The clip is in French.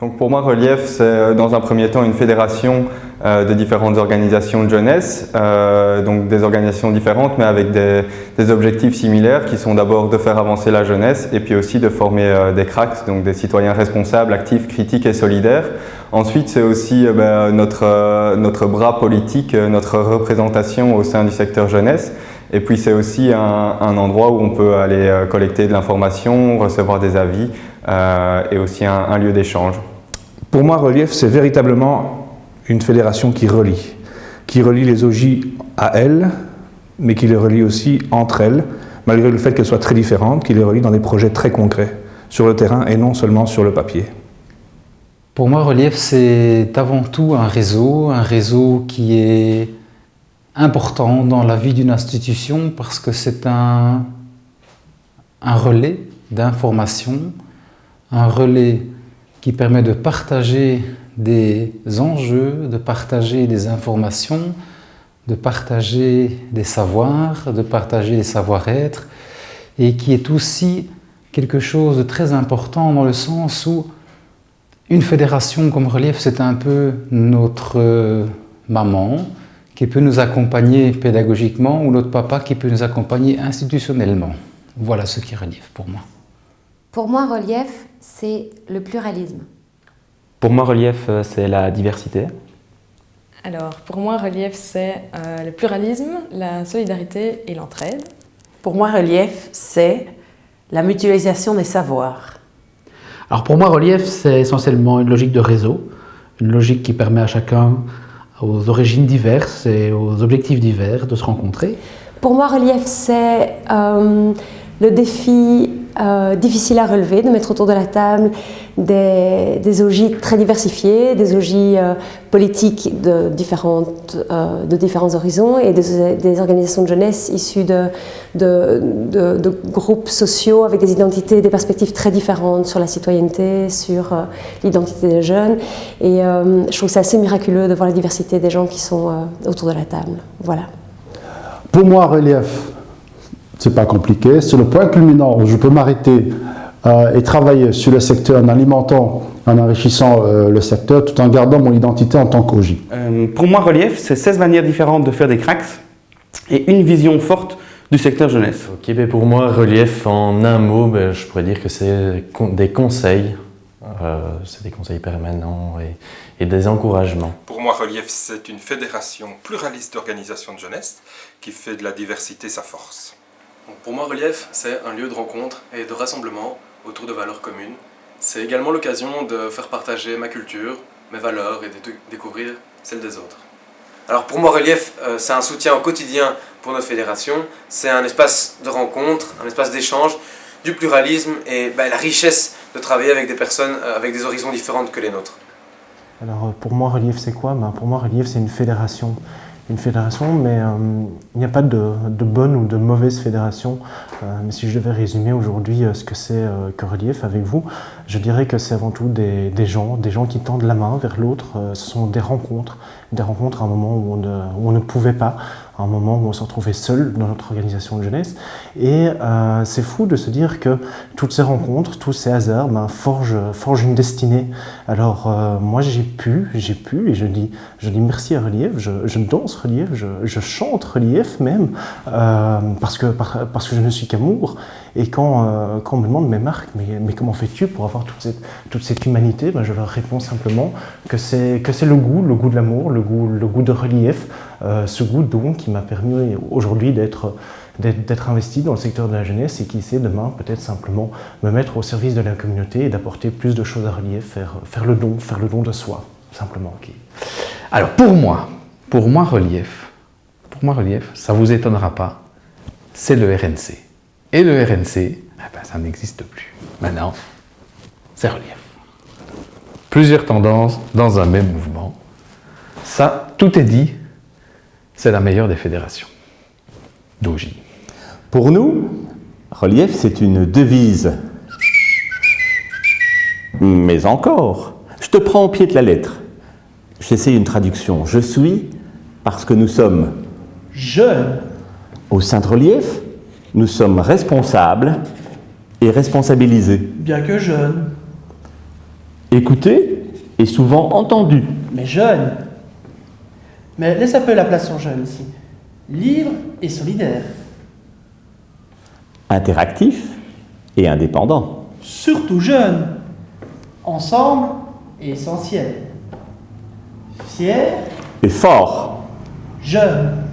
Donc pour moi, Relief, c'est dans un premier temps une fédération de différentes organisations de jeunesse, donc des organisations différentes mais avec des objectifs similaires qui sont d'abord de faire avancer la jeunesse et puis aussi de former des cracks, donc des citoyens responsables, actifs, critiques et solidaires. Ensuite, c'est aussi notre bras politique, notre représentation au sein du secteur jeunesse. Et puis c'est aussi un endroit où on peut aller collecter de l'information, recevoir des avis et aussi un lieu d'échange. Pour moi, Relief, c'est véritablement une fédération qui relie les OJ à elle, mais qui les relie aussi entre elles, malgré le fait qu'elles soient très différentes, qui les relie dans des projets très concrets, sur le terrain et non seulement sur le papier. Pour moi, Relief, c'est avant tout un réseau qui est important dans la vie d'une institution parce que c'est un relais d'information, un relais qui permet de partager des enjeux, de partager des informations, de partager des savoirs, de partager des savoir-être, et qui est aussi quelque chose de très important dans le sens où une fédération comme Relief, c'est un peu notre maman qui peut nous accompagner pédagogiquement ou notre papa qui peut nous accompagner institutionnellement. Voilà ce qui est Relief pour moi. Pour moi, Relief, c'est le pluralisme. Pour moi, Relief, c'est la diversité. Alors, pour moi, Relief, c'est le pluralisme, la solidarité et l'entraide. Pour moi, Relief, c'est la mutualisation des savoirs. Alors pour moi, Relief, c'est essentiellement une logique de réseau, une logique qui permet à chacun, aux origines diverses et aux objectifs divers, de se rencontrer. Pour moi, Relief, c'est le défi difficile à relever, de mettre autour de la table des OJ très diversifiés, des OJ politiques de différents horizons et des organisations de jeunesse issues de groupes sociaux avec des identités, des perspectives très différentes sur la citoyenneté, sur l'identité des jeunes. Et je trouve ça assez miraculeux de voir la diversité des gens qui sont autour de la table. Voilà. Pour moi, Relief, c'est pas compliqué. C'est le point culminant où je peux m'arrêter et travailler sur le secteur en alimentant, en enrichissant le secteur, tout en gardant mon identité en tant qu'OJ. Pour moi, Relief, c'est 16 manières différentes de faire des cracks et une vision forte du secteur jeunesse. Ok, ben pour moi, Relief, en un mot, je pourrais dire que c'est des conseils. C'est des conseils permanents et des encouragements. Pour moi, Relief, c'est une fédération pluraliste d'organisations de jeunesse qui fait de la diversité sa force. Pour moi, Relief, c'est un lieu de rencontre et de rassemblement autour de valeurs communes. C'est également l'occasion de faire partager ma culture, mes valeurs et de découvrir celles des autres. Alors pour moi, Relief, c'est un soutien au quotidien pour notre fédération. C'est un espace de rencontre, un espace d'échange, du pluralisme et la richesse de travailler avec des personnes avec des horizons différents que les nôtres. Alors pour moi, Relief, c'est quoi ? Pour moi, Relief, c'est une fédération. Une fédération, mais il n'y a pas de bonne ou de mauvaise fédération. Mais si je devais résumer aujourd'hui ce que c'est que Relief avec vous, je dirais que c'est avant tout des gens qui tendent la main vers l'autre. Ce sont des rencontres à un moment où on ne pouvait pas, à un moment où on se retrouvait seul dans notre organisation de jeunesse. Et c'est fou de se dire que toutes ces rencontres, tous ces hasards forgent une destinée. Alors moi j'ai pu, et je dis merci à Relief, je danse Relief, je chante Relief même, parce que je ne suis qu'amour. Et quand on me demande, mais Marc, mais comment fais-tu pour avoir toute cette humanité, je leur réponds simplement que c'est le goût de l'amour, le goût de Relief, ce goût donc qui m'a permis aujourd'hui d'être investi dans le secteur de la jeunesse et qui sait demain peut-être simplement me mettre au service de la communauté et d'apporter plus de choses à Relief, faire le don de soi, simplement. Alors pour moi Relief, ça ne vous étonnera pas, c'est le RNC. Et le RNC, ça n'existe plus. Maintenant, c'est Relief. Plusieurs tendances dans un même mouvement. Ça, tout est dit, c'est la meilleure des fédérations. d'OJ. Pour nous, Relief, c'est une devise. Mais encore, je te prends au pied de la lettre. J'essaie une traduction. Je suis parce que nous sommes jeunes. Au sein de Relief, nous sommes responsables et responsabilisés. Bien que jeunes. écouté et souvent entendu. Mais jeune. Mais laisse un peu la place aux jeunes ici. Libre et solidaire. Interactif et indépendant. Surtout jeune. Ensemble et essentiel. Fier Et fort. Jeune.